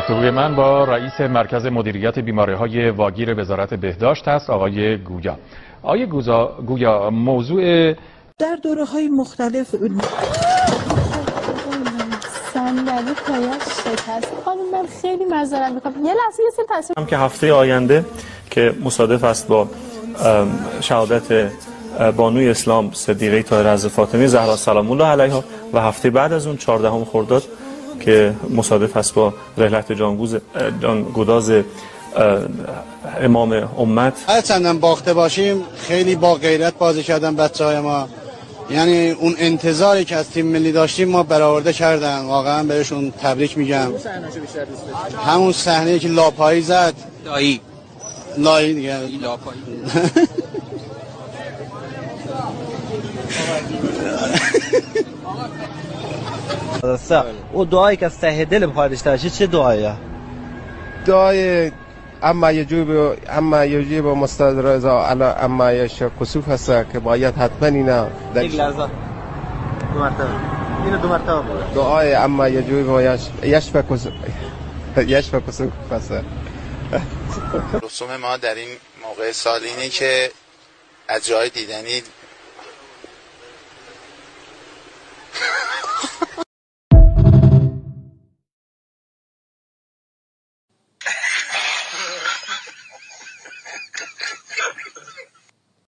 گفتگوی من با رئیس مرکز مدیریت بیماری‌های واگیر وزارت بهداشت است، آقای گویا. آقای گویا، موضوع در دوره‌های مختلف صندلی پایش شکست. خانم من خیلی معذرت می‌خوام. یه لحظه یه تصمیم هم که هفته آینده که مصادف است با شهادت بانوی اسلام صدیقه طاهره حضرت فاطمه زهرا سلام الله علیها و هفته بعد از اون 14 خرداد که مصادف است با رحلت جانگداز امام امت. هرچندم باخته باشیم خیلی با غیرت بازی کردن بچه‌های ما، یعنی اون انتظاری که از تیم ملی داشتیم ما برآورده کردن. واقعا بهشون تبریک میگم. همون صحنه‌ای که لاپایی زد لایی دیگه لاپایی او دعایی که از ته دل بخواد داشته باشی چه دعاییه؟ دعای اما یجیب مستدرزا علی اما یش کسوف هست که باید حتما اینا یک لحظه دو مرتبه دعای اما یجیب یش کسوف هست. رسوم ما در این موقع سال اینه که از جای دیدنی